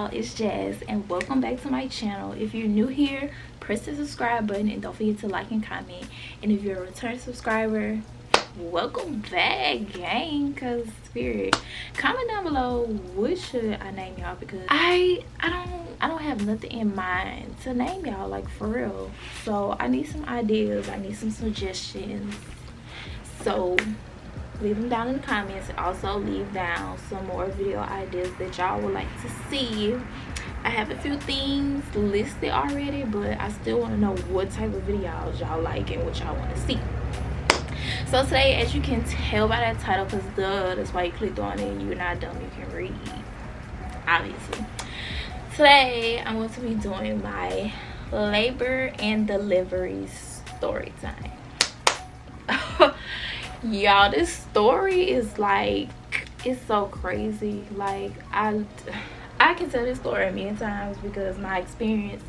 y'all, it's Jazz and welcome back to my channel. If you're new here, press the subscribe button and don't forget to like and comment. And if you're a return subscriber, welcome back, gang. Cause spirit, comment down below what should I name y'all, because I don't have nothing in mind to name y'all, like, for real. So I need some ideas, I need some suggestions. So leave them down in the comments, and also leave down some more video ideas that y'all would like to see. I have a few things listed already, but I still want to know what type of videos y'all like and what y'all want to see. So today, as you can tell by that title, because that's why you clicked on it, you're not dumb, you can read, obviously. Today I'm going to be doing my labor and delivery story time. Y'all, this story is like, it's so crazy. Like, I can tell this story a million times because my experience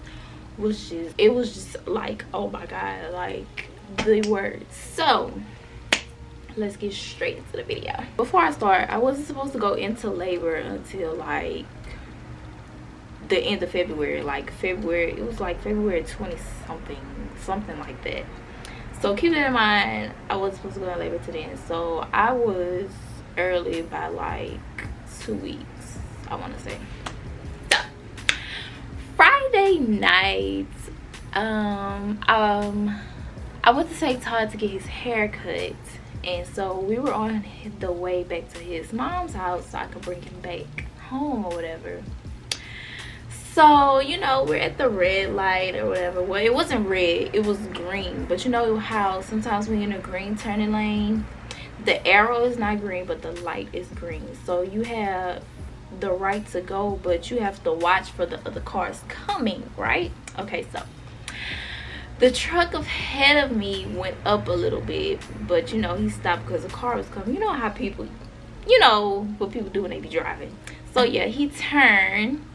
was just like, oh my god, like the words. So let's get straight into the video. Before I start, I wasn't supposed to go into labor until like the end of February. Like February, it was like February 20 something like that. So keep that in mind. I wasn't supposed to go in labor to then. So I was early by like 2 weeks, I want to say. So Friday night, I went to take Todd to get his hair cut. And so we were on the way back to his mom's house so I could bring him back home or whatever. So, you know, we're at the red light or whatever. Well, it wasn't red, it was green. But you know how sometimes when you're in a green turning lane, the arrow is not green, but the light is green. So you have the right to go, but you have to watch for the other cars coming, right? Okay, so the truck ahead of me went up a little bit, but you know, he stopped because the car was coming. You know how people, you know what people do when they be driving. So yeah, he turned.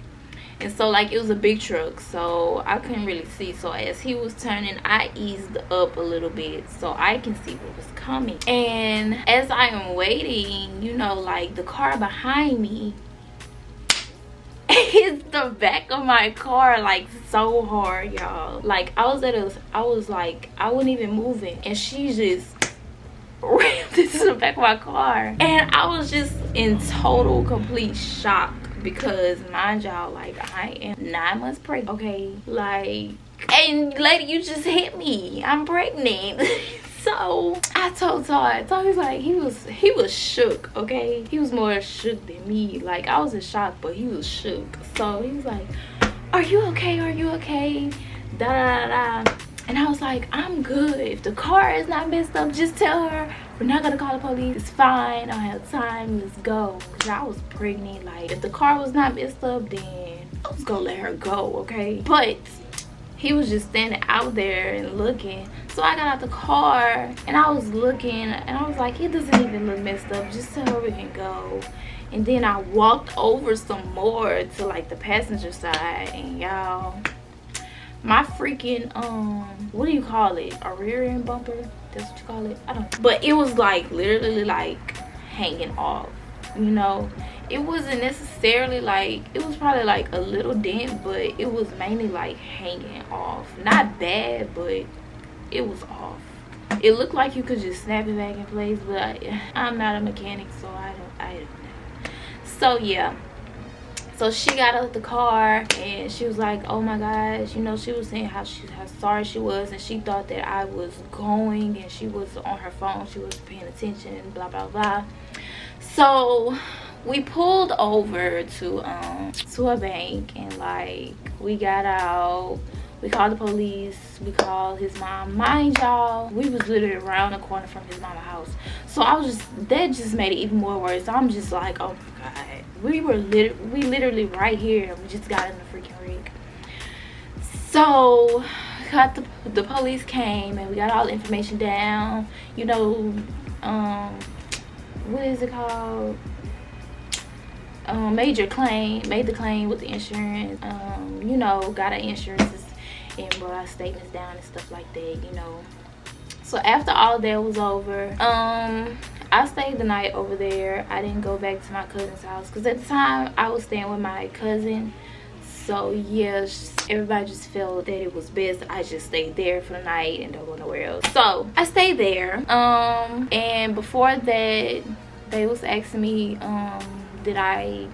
And so like it was a big truck, so I couldn't really see. So as he was turning, I eased up a little bit so I can see what was coming. And as I am waiting, you know, like the car behind me hits the back of my car like so hard, y'all. Like I was like, I wasn't even moving, and she just rammed into the back of my car. And I was just in total complete shock. Because mind y'all, like I am 9 months pregnant, okay? Like, and lady, you just hit me, I'm pregnant. So I told Todd, so he's like, he was shook, okay? He was more shook than me. Like I was in shock, but he was shook. So he was like, are you okay, are you okay, da da da da. And I was like, I'm good. If the car is not messed up, just tell her we're not gonna call the police. It's fine, I don't have time, let's go. Cause I was pregnant. Like if the car was not messed up, then I was gonna let her go, okay? But he was just standing out there and looking. So I got out the car and I was looking and I was like, it doesn't even look messed up, just tell her we can go. And then I walked over some more to like the passenger side, and y'all, my freaking what do you call it, a rear end bumper, that's what you call it, I don't know. But it was like literally like hanging off, you know. It wasn't necessarily like, it was probably like a little dent, but it was mainly like hanging off. Not bad, but it was off. It looked like you could just snap it back in place, but I'm not a mechanic, so I don't know. So yeah, so she got out of the car and she was like, oh my gosh, you know, she was saying how sorry she was, and she thought that I was going, and she was on her phone, she wasn't paying attention, blah blah blah. So we pulled over to a bank, and like we got out, we called the police, we called his mom. Mind y'all, we was literally around the corner from his mama's house. So that just made it even more worse. So I'm just like, oh my god, we literally right here. We just got in the freaking rig. So the police came and we got all the information down. You know, what is it called? Made the claim with the insurance. You know, got our insurances and brought our statements down and stuff like that, you know. So after all that was over, I stayed the night over there. I didn't go back to my cousin's house because at the time I was staying with my cousin. So yeah, everybody just felt that it was best I just stayed there for the night and don't go nowhere else. So I stayed there. And before that, they was asking me, did I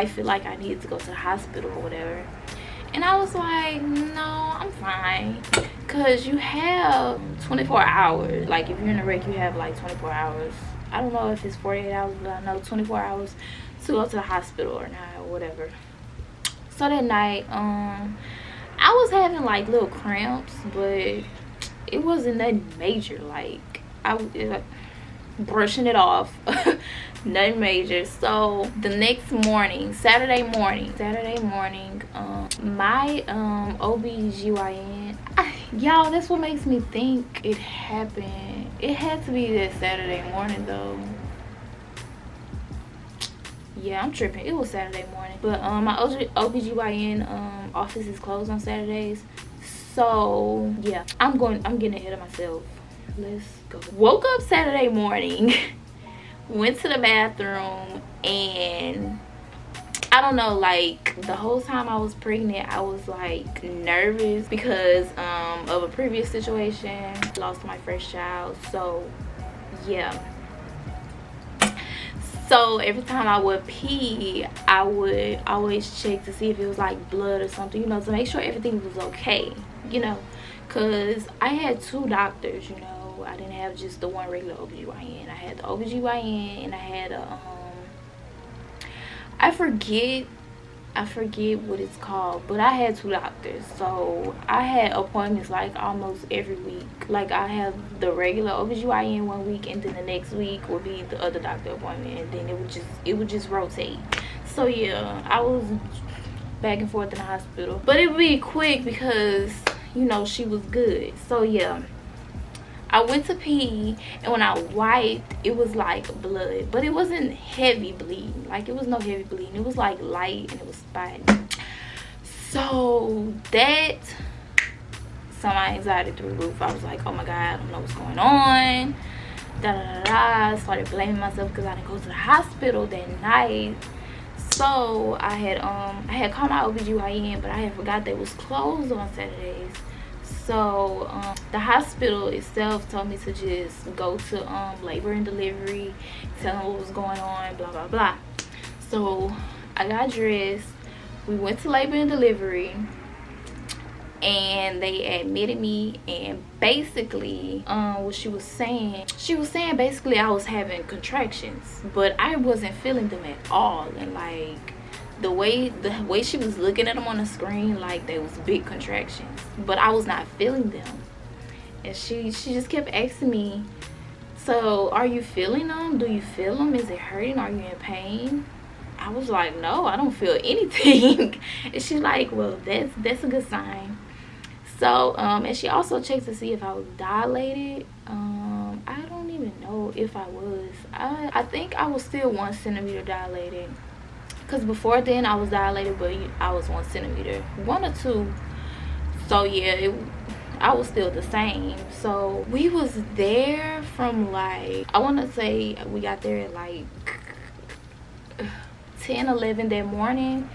feel like I needed to go to the hospital or whatever. And I was like, no, I'm fine. Cause you have 24 hours. Like if you're in a wreck, you have like 24 hours. I don't know if it's 48 hours, but I know 24 hours to go to the hospital or not, or whatever. So that night, I was having like little cramps, but it wasn't nothing major. Like I was brushing it off. Nothing major. So the next morning, Saturday morning, my OBGYN, y'all, that's what makes me think it happened. It had to be that Saturday morning though. Yeah, I'm tripping. It was Saturday morning. But my OBGYN office is closed on Saturdays. So yeah, I'm getting ahead of myself. Let's go. Woke up Saturday morning, went to the bathroom, and I don't know, like the whole time I was pregnant, I was like nervous because of a previous situation. I lost my first child. So yeah. So every time I would pee, I would always check to see if it was like blood or something, you know, to make sure everything was okay, you know, because I had 2 doctors, you know. I didn't have just the one regular OBGYN. I had the OBGYN and I had a I forget what it's called, but I had 2 doctors. So I had appointments like almost every week. Like I have the regular OBGYN one week, and then the next week would be the other doctor appointment, and then it would just rotate. So yeah, I was back and forth in the hospital, but it would be quick because, you know, she was good. So yeah, I went to pee, and when I wiped, it was like blood, but it wasn't heavy bleeding. Like it was no heavy bleeding. It was like light and it was spotty. So that sent my anxiety through the roof. I was like, oh my god, I don't know what's going on. I started blaming myself because I didn't go to the hospital that night. So I had called my OBGYN, but I had forgot they was closed on Saturdays. So the hospital itself told me to just go to labor and delivery, tell them what was going on, blah blah blah. So I got dressed, we went to labor and delivery, and they admitted me. And basically what she was saying basically I was having contractions, but I wasn't feeling them at all. And like the way she was looking at them on the screen, like they was big contractions, but I was not feeling them. And she just kept asking me, so are you feeling them? Do you feel them? Is it hurting? Are you in pain? I was like, no, I don't feel anything. And she's like, well, that's a good sign. So and she also checked to see if I was dilated. I don't even know if I was. I think I was still 1 centimeter dilated. Because before then I was dilated, but I was 1 centimeter, 1 or 2. So yeah, I was still the same. So we was there from like, I want to say we got there at like 10-11 that morning,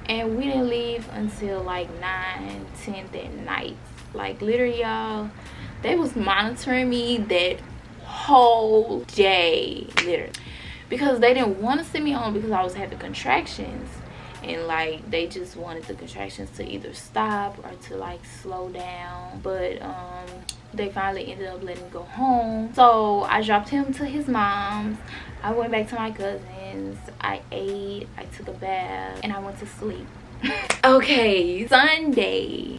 and we didn't leave until like 9-10 that night. Like literally, y'all, they was monitoring me that whole day, literally, because they didn't want to send me home because I was having contractions, and like they just wanted the contractions to either stop or to like slow down. But they finally ended up letting me go home. So I dropped him to his mom's. I went back to my cousins. I ate, I took a bath, and I went to sleep. Okay, Sunday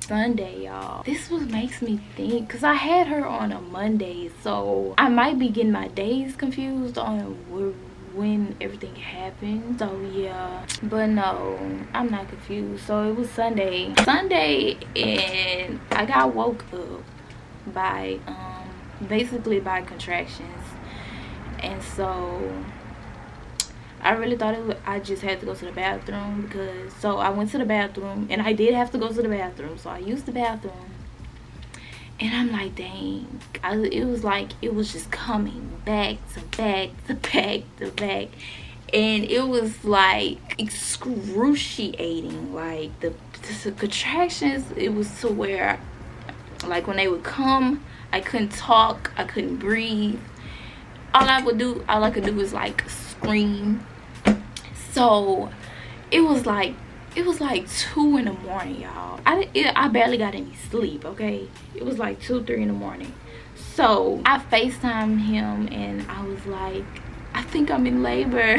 y'all, this what makes me think, because I had her on a Monday, so I might be getting my days confused on when everything happened. So yeah, but no, I'm not confused. So it was Sunday, and I got woke up by basically by contractions. And so I really thought I just had to go to the bathroom, because so I went to the bathroom, and I did have to go to the bathroom, so I used the bathroom. And I'm like, dang, it was like it was just coming back to back to back to back. and it was like excruciating. Like the contractions, it was to where like when they would come, I couldn't talk, I couldn't breathe. All I could do was like scream. So it was like 2 in the morning, y'all. I barely got any sleep. Okay, it was like 2-3 in the morning. So I FaceTimed him and I was like, I think I'm in labor.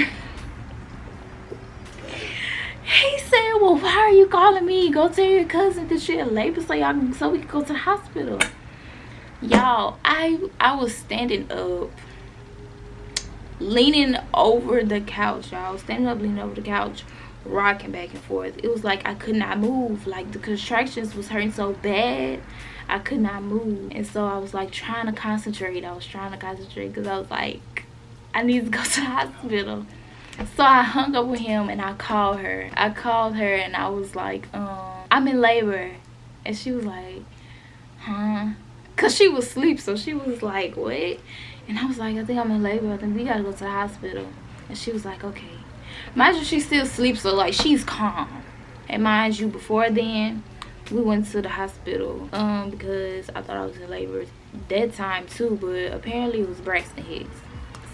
He said, well, why are you calling me? Go tell your cousin that you're in labor so we can go to the hospital. Y'all, I was standing up, leaning over the couch, y'all. Standing up, leaning over the couch, rocking back and forth. It was like I could not move. Like the contractions was hurting so bad, I could not move. And so I was like trying to concentrate. Because I was like, I need to go to the hospital. So I hung up with him and I called her. And I was like, I'm in labor. And she was like, huh? Because she was asleep. So she was like, what? And I was like, I think I'm in labor. I think we got to go to the hospital. And she was like, okay. Mind you, she still sleeps. So like, she's calm. And mind you, before then, we went to the hospital because I thought I was in labor that time too. But apparently it was Braxton Hicks.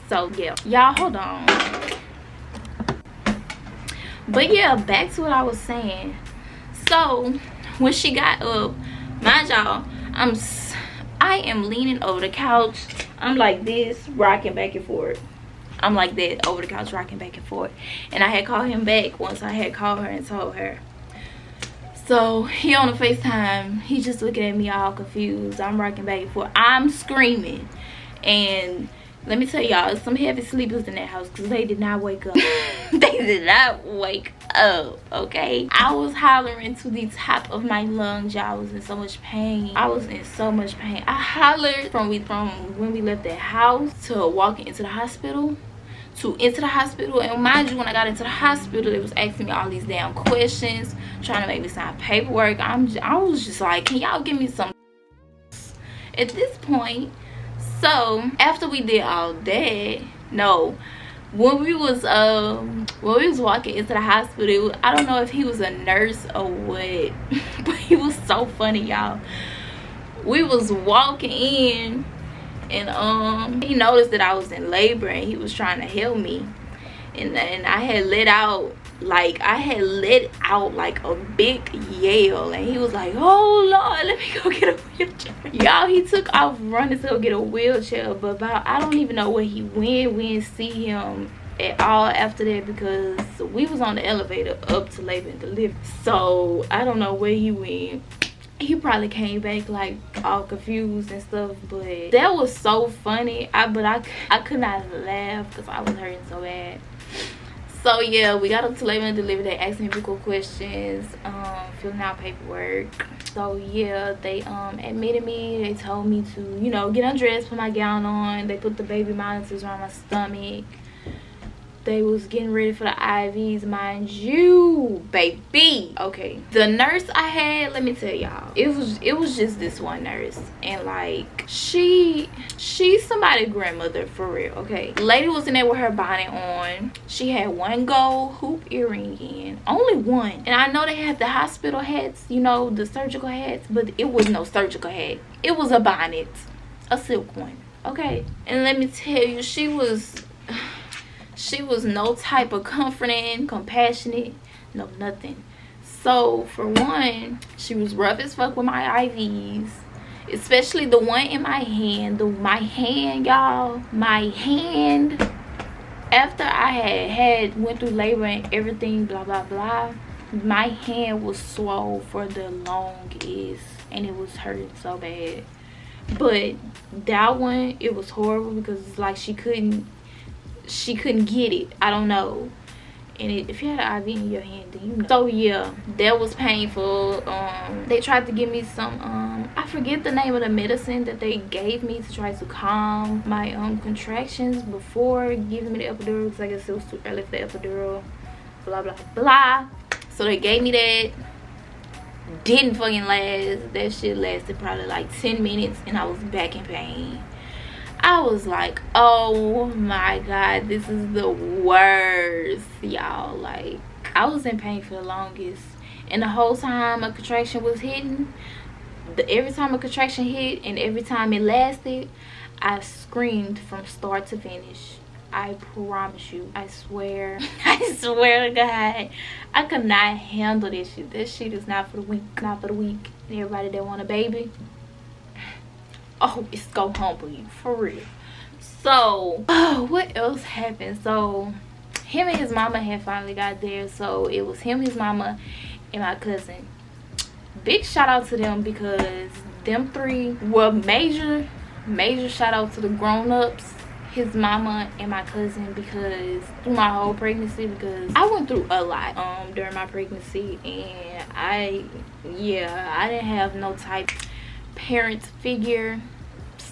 So yeah. Y'all, hold on. But yeah, back to what I was saying. So when she got up, mind y'all, I am leaning over the couch. I'm like this, rocking back and forth. I'm like that, over the couch, rocking back and forth. And I had called him back once I had called her and told her. So he on the FaceTime, he just looking at me all confused. I'm rocking back and forth. I'm screaming. And let me tell y'all, some heavy sleepers in that house because they did not wake up. They did not wake up, okay? I was hollering to the top of my lungs, y'all. I was in so much pain. I hollered from when we left that house to walking into the hospital. And mind you, when I got into the hospital, they was asking me all these damn questions, trying to make me sign paperwork. I was just like, can y'all give me some at this point? So after we did all that, when we was walking into the hospital, I don't know if he was a nurse or what, but he was so funny, y'all. We was walking in and he noticed that I was in labor and he was trying to help me, and I had let out like a big yell, and he was like, oh Lord, let me go get a wheelchair. Y'all, he took off running to go get a wheelchair, but I don't even know where he went. We didn't see him at all after that because we was on the elevator up to labor and delivery, so I don't know where he went. He probably came back like all confused and stuff, but that was so funny. I could not laugh because I was hurting so bad. So yeah, we got up to labor and delivery. They asked me medical questions, filling out paperwork. So yeah, they admitted me. They told me to, get undressed, put my gown on. They put the baby monitors around my stomach. They was getting ready for the IVs, mind you, baby. Okay, the nurse I had, let me tell y'all, it was just this one nurse, and like she's somebody's grandmother for real. Okay, lady was in there with her bonnet on. She had one gold hoop earring in, only one. And I know they have the hospital hats, the surgical hats, but it was no surgical hat. It was a bonnet, a silk one. Okay, and let me tell you, she was no type of comforting, compassionate, no nothing. So for one, she was rough as fuck with my IVs, especially the one in my hand. My hand, y'all, after I went through labor and everything, blah blah blah, my hand was swole for the longest and it was hurting so bad. But that one, it was horrible because it's like she couldn't get it. I don't know. And if you had an IV in your hand, then So yeah, that was painful. They tried to give me some I forget the name of the medicine that they gave me to try to calm my contractions before giving me the epidural, because I guess it was too early for the epidural, blah blah blah. So they gave me that. Didn't fucking last. That shit lasted probably like 10 minutes and I was back in pain. I was like, oh my god, this is the worst, y'all. Like, I was in pain for the longest, and the whole time a contraction was hitting, every time a contraction hit and every time it lasted, I screamed from start to finish. I promise you, I swear, I swear to God, I could not handle this shit. This shit is not for the weak, not for the weak. And everybody that want a baby, oh, it's gonna humble you, for real. So, oh, what else happened? So, him and his mama had finally got there. So, it was him, his mama, and my cousin. Big shout out to them, because them three were major shout out to the grown-ups, his mama and my cousin, because through my whole pregnancy, because I went through a lot during my pregnancy, and I didn't have no type parent figure,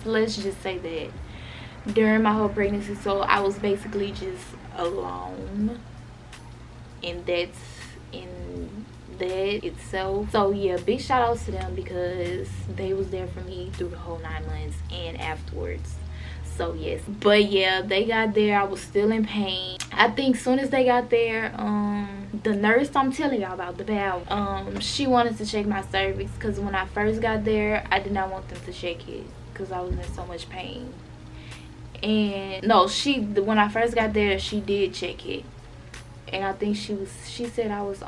let's just say that, during my whole pregnancy. So I was basically just alone, and that's in that itself. So yeah, big shout outs to them, because they was there for me through the whole 9 months and afterwards. So yes, but yeah, they got there. I was still in pain. I think soon as they got there, the nurse I'm telling y'all about, the bowel, she wanted to check my cervix, because when I first got there, I did not want them to check it because I was in so much pain. And no, when I first got there, she did check it, and I think she said I was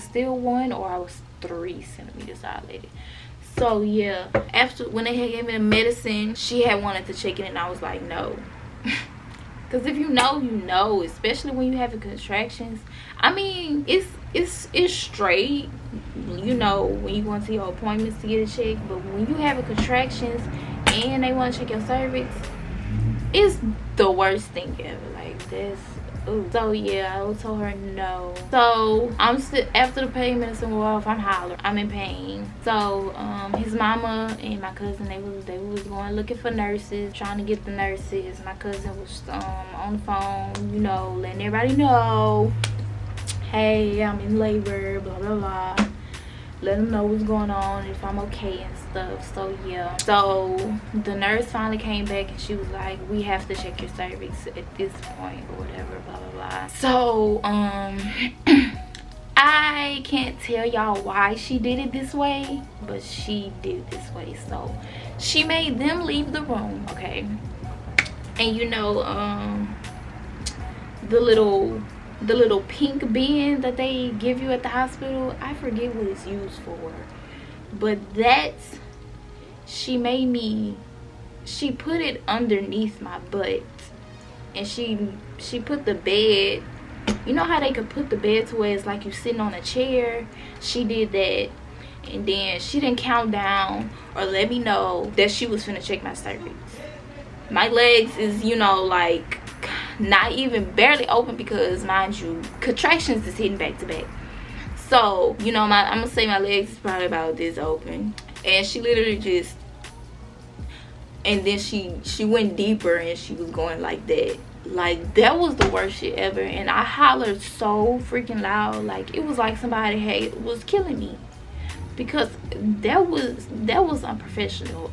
still 1 or I was 3 centimeters dilated. So yeah, after when they had given me the medicine, she had wanted to check it, and I was like, no. Because if you know, you know, especially when you having contractions. I mean, it's straight, you know, when you go to your appointments to get it checked. But when you having contractions and they want to check your cervix, it's the worst thing ever. Like, this. Ooh. So yeah, I told her no. So I'm still, after the pain medicine wore off, I'm hollering, I'm in pain. So his mama and my cousin, they was going looking for nurses, trying to get the nurses. My cousin was on the phone, you know, letting everybody know, hey, I'm in labor, blah blah blah, let them know what's going on, if I'm okay and stuff. So yeah, so the nurse finally came back, and she was like, we have to check your cervix at this point or whatever, blah blah blah. So I can't tell y'all why she did it this way, but she did it this way. So she made them leave the room, okay? And you know, the little pink bin that they give you at the hospital, I forget what it's used for, but that's, she put it underneath my butt, and she put the bed, you know how they could put the bed to where it's like you sitting on a chair? She did that, and then she didn't count down or let me know that she was finna check my cervix. My legs is, you know, like not even barely open, because mind you, contractions is hitting back to back. So you know, I'm gonna say my legs is probably about this open, and she literally just, and then she went deeper, and she was going like that. Like, that was the worst shit ever, and I hollered so freaking loud, like it was like somebody was killing me, because that was unprofessional.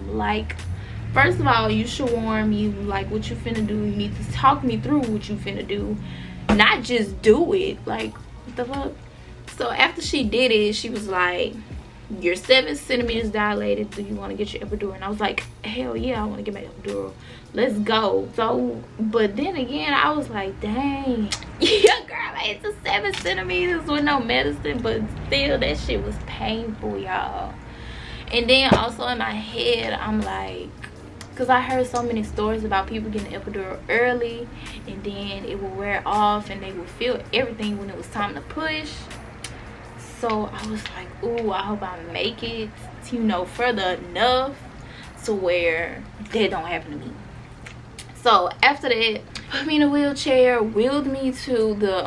Like, first of all, you should warn me, like, what you finna do. You need to talk me through what you finna do, not just do it. Like, what the fuck? So after she did it, she was like, you're 7 centimeters dilated, do you want to get your epidural? And I was like, hell yeah, I want to get my epidural, let's go. So, but then again, I was like, dang, yeah, girl, it's a 7 centimeters with no medicine, but still, that shit was painful, y'all. And then also in my head, I'm like, because I heard so many stories about people getting epidural early, and then it would wear off, and they would feel everything when it was time to push. So I was like, ooh, I hope I make it, you know, further enough to where that don't happen to me. So after that, put me in a wheelchair, wheeled me to the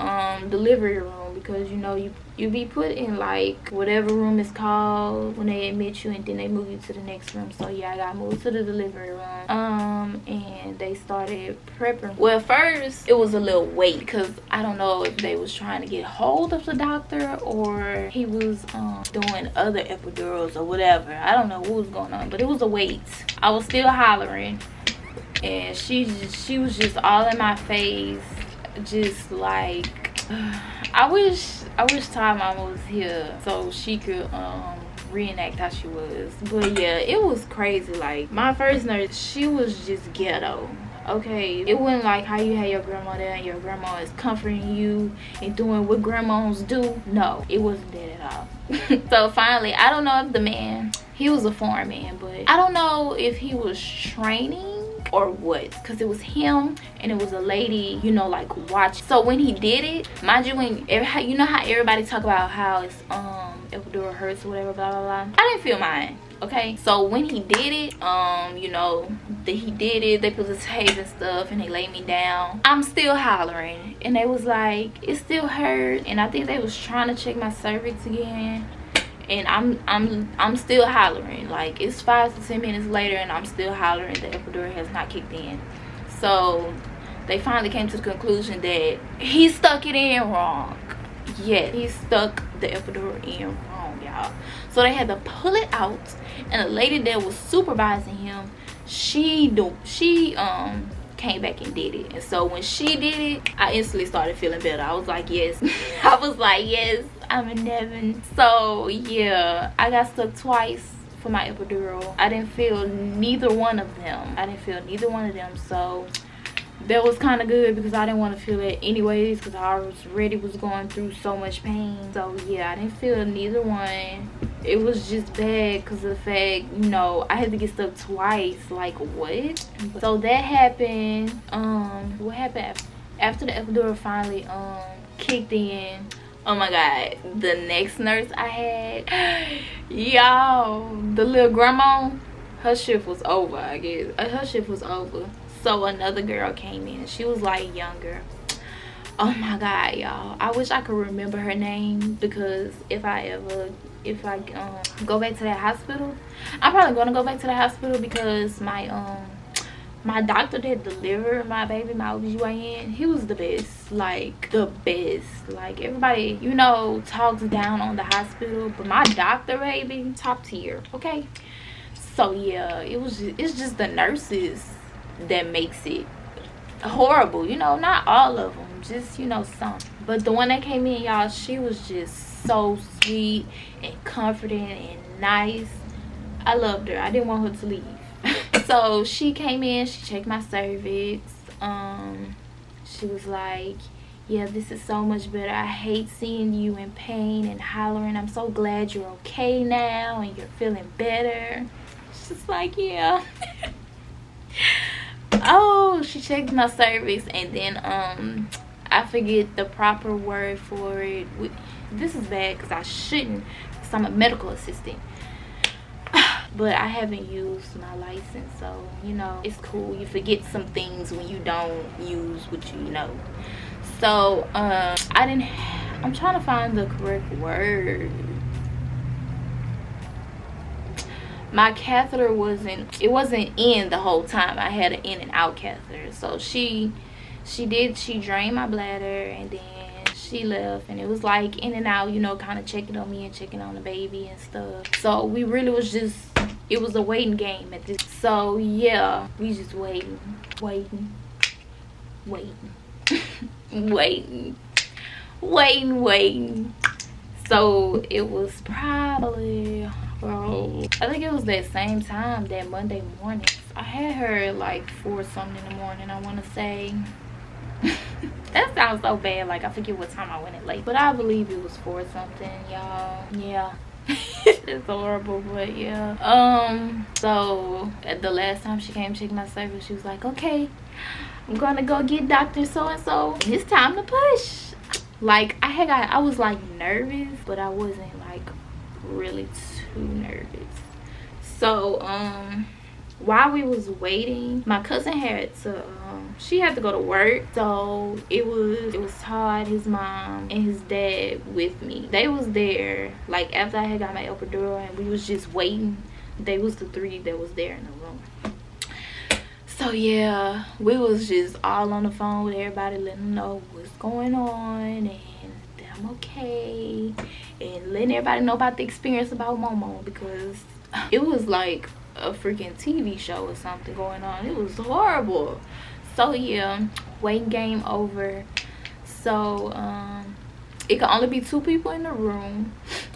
delivery room, because you know you be put in like whatever room is called when they admit you, and then they move you to the next room. So yeah, I got moved to the delivery room, and they started prepping. Well, first it was a little wait because I don't know if they was trying to get hold of the doctor or he was doing other epidurals or whatever. I don't know what was going on, but it was a wait. I was still hollering, and she was just all in my face, just like I wish Ty Mama was here so she could reenact how she was. But yeah, it was crazy. Like my first nurse, she was just ghetto. Okay, it wasn't like how you had your grandma there and your grandma is comforting you and doing what grandmas do. No, it wasn't that at all. So finally, I don't know if the man, he was a foreman, but I don't know if he was training or what, because it was him and it was a lady, you know, like watch. So when he did it, mind you, you know how everybody talk about how it's epidural hurts or whatever, blah blah blah. I didn't feel mine. Okay, so when he did it, you know, he did it, they put the tape and stuff and they laid me down. I'm still hollering and they was like, it still hurt, and I think they was trying to check my cervix again, and I'm still hollering. Like it's 5 to 10 minutes later and I'm still hollering. The epidural has not kicked in. So they finally came to the conclusion that he stuck it in wrong. Yeah, he stuck the epidural in wrong, y'all. So they had to pull it out, and the lady that was supervising him, she came back and did it. And so when she did it, I instantly started feeling better. I was like, yes. I was like, yes, I'm in heaven. So yeah, I got stuck twice for my epidural. I didn't feel neither one of them. So that was kind of good because I didn't want to feel it anyways, because I already was going through so much pain. So yeah, I didn't feel neither one. It was just bad because of the fact, you know, I had to get stuck twice. Like what? So that happened. What happened after the epidural finally kicked in? Oh my god, the next nurse I had, y'all, the little grandma, her shift was over. I guess her shift was over. So another girl came in. She was like younger. Oh my god, y'all, I wish I could remember her name, because if I go back to that hospital, I'm probably gonna go back to the hospital, because my doctor that delivered my baby, my OBGYN, he was the best. Like the best. Like everybody, you know, talks down on the hospital, but my doctor, baby, top tier. Okay, so yeah, it's just the nurses that makes it horrible, you know. Not all of them, just, you know, some. But the one that came in, y'all, she was just so sweet and comforting and nice. I loved her. I didn't want her to leave. So she came in, she checked my cervix. She was like, yeah, this is so much better. I hate seeing you in pain and hollering. I'm so glad you're okay now and you're feeling better. She's like, yeah. Oh, she checked my cervix, and then I forget the proper word for it. This is bad because I shouldn't, because I'm a medical assistant. But I haven't used my license, so you know, it's cool. You forget some things when you don't use what you know. So I'm trying to find the correct word. My catheter wasn't in the whole time. I had an in and out catheter. So she drained my bladder, and then she left, and it was like in and out, you know, kind of checking on me and checking on the baby and stuff. So we really was just, it was a waiting game at this. So yeah, we just waiting waiting. So it was probably, bro, I think it was that same time, that Monday morning. I had her like 4 something in the morning, I want to say. That sounds so bad, like I forget what time I went in late, but I believe it was 4 something, y'all. Yeah. It's horrible, but yeah. So at the last time she came to check my cervix, she was like, okay, I'm gonna go get Dr. So-and-so. It's time to push. Like I was like nervous, but I wasn't like really too nervous. So while we was waiting, my cousin had to she had to go to work, so it was Todd, his mom, and his dad with me. They was there like after I had got my epidural, and we was just waiting. They was the three that was there in the room. So yeah, we was just all on the phone with everybody, letting them know what's going on and that I'm okay, and letting everybody know about the experience about Momo, because it was like a freaking TV show or something going on. It was horrible. So yeah, waiting game over. So it could only be 2 people in the room,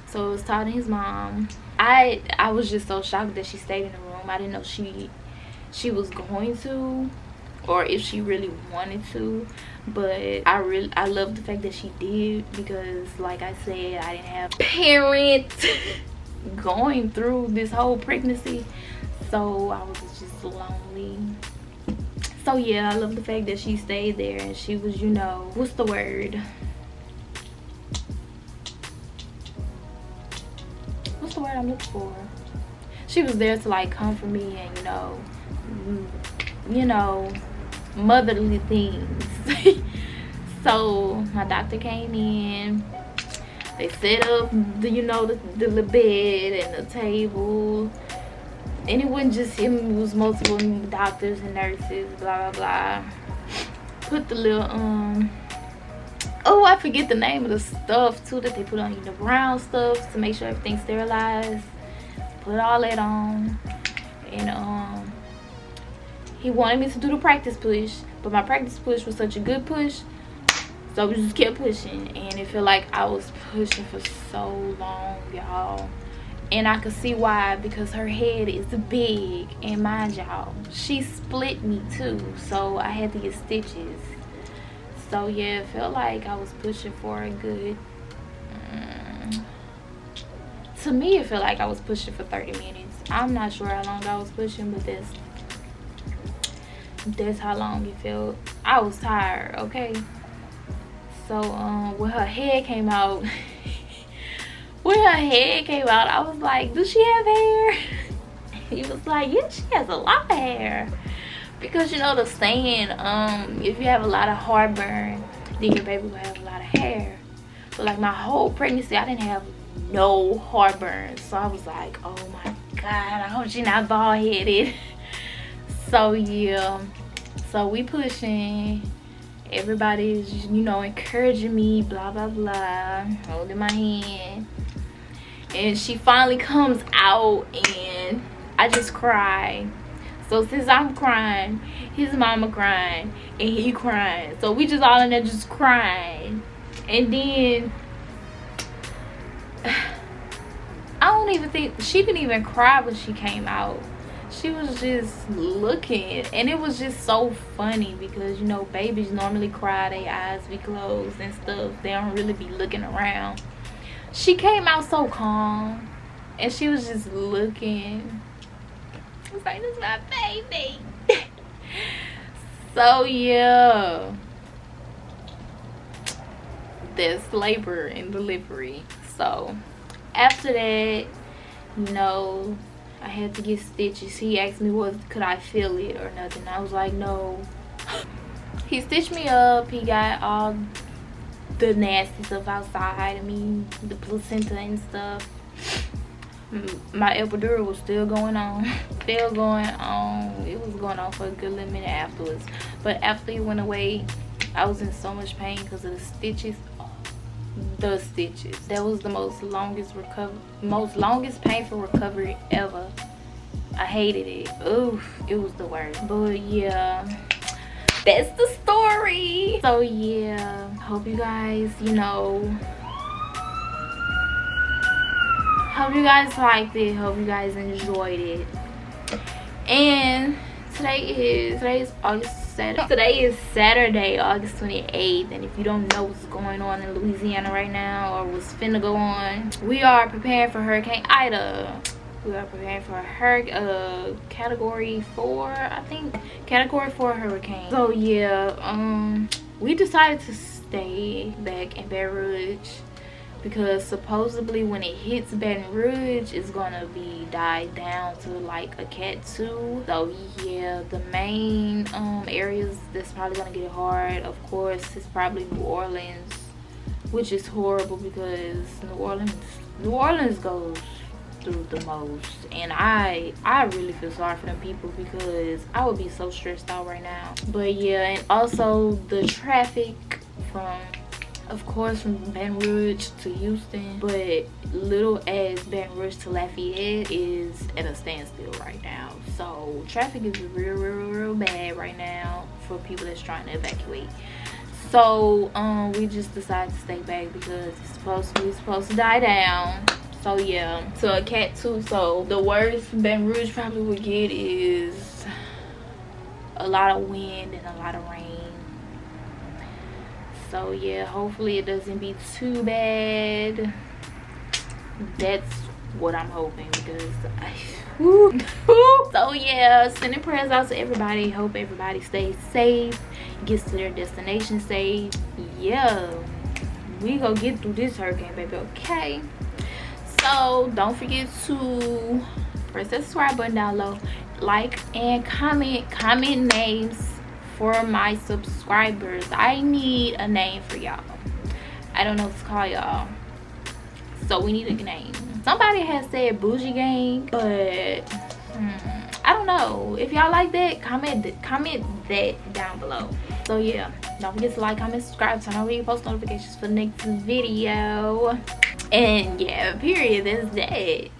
so it was Todd and his mom. I was just so shocked that she stayed in the room. I didn't know she was going to, or if she really wanted to, but I love the fact that she did, because like I said, I didn't have parents going through this whole pregnancy, so I was just lonely. So yeah, I love the fact that she stayed there, and she was, you know, what's the word? What's the word I'm looking for? She was there to like comfort me and, you know, motherly things. So my doctor came in. They set up the, you know, the little bed and the table. And it wasn't just him, it was multiple doctors and nurses, blah blah blah. Put the little oh, I forget the name of the stuff too that they put on you, the brown stuff to make sure everything's sterilized. Put all that on, and he wanted me to do the practice push, but my practice push was such a good push, so we just kept pushing, and it felt like I was pushing for so long, y'all. And I could see why, because her head is big, and mind y'all, she split me too, so I had to get stitches. So yeah, it felt like I was pushing for a good to me it felt like I was pushing for 30 minutes. I'm not sure how long I was pushing, but that's how long it felt. I was tired, okay? So when her head came out I was like, does she have hair? He was like, yeah, she has a lot of hair. Because you know the saying, if you have a lot of heartburn, then your baby will have a lot of hair. But like my whole pregnancy, I didn't have no heartburn. So I was like, oh my God, I hope she's not bald headed. So yeah, so we pushing. Everybody's, you know, encouraging me, blah blah blah, holding my hand. And she finally comes out, and I just cry. So since I'm crying, his mama crying, and he crying, so we just all in there just crying. And then I don't even think she didn't even cry when she came out. She was just looking, and it was just so funny because, you know, babies normally cry, their eyes be closed and stuff, they don't really be looking around. She came out so calm, and she was just looking. I was like, this is my baby. So yeah, that's labor and delivery. So after that, you know, I had to get stitches. He asked me could I feel it or nothing. I was like, no. He stitched me up. He got all the nasty stuff outside. I mean, the placenta and stuff. My epidural was still going on. Still going on. It was going on for a good little minute afterwards. But after it went away, I was in so much pain because of the stitches. The stitches. That was the most longest painful recovery ever. I hated it. Oof, it was the worst. But yeah, that's the story. So yeah, hope you guys, you know, hope you guys liked it. Hope you guys enjoyed it. And today is Saturday, August 28th, and if you don't know what's going on in Louisiana right now, or what's finna go on, we are preparing for Hurricane Ida. We are preparing for a category 4, I think, category 4 hurricane. So yeah, we decided to stay back in Baton Rouge because supposedly when it hits Baton Rouge, it's gonna be died down to like a Cat 2. So yeah, the main areas that's probably gonna get it hard, of course, is probably New Orleans, which is horrible because New Orleans goes through the most, and I really feel sorry for them people because I would be so stressed out right now. But yeah, and also the traffic from, of course, from Baton Rouge to Houston, but little as Baton Rouge to Lafayette is at a standstill right now. So traffic is real bad right now for people that's trying to evacuate. So we just decided to stay back because it's supposed to die down. So yeah, to a Cat 2. So the worst Baton Rouge probably would get is a lot of wind and a lot of rain. So yeah, hopefully it doesn't be too bad. That's what I'm hoping because so yeah, sending prayers out to everybody. Hope everybody stays safe, gets to their destination safe. Yeah, we gonna get through this hurricane, baby. Okay, so don't forget to press that subscribe button down low, like and comment names for my subscribers. I need a name for y'all. I don't know what to call y'all, so we need a name. Somebody has said Bougie Gang, but I don't know. If y'all like that, comment that down below. So yeah, don't forget to like, comment, subscribe, turn on your post notifications for the next video. And yeah, period, that's that.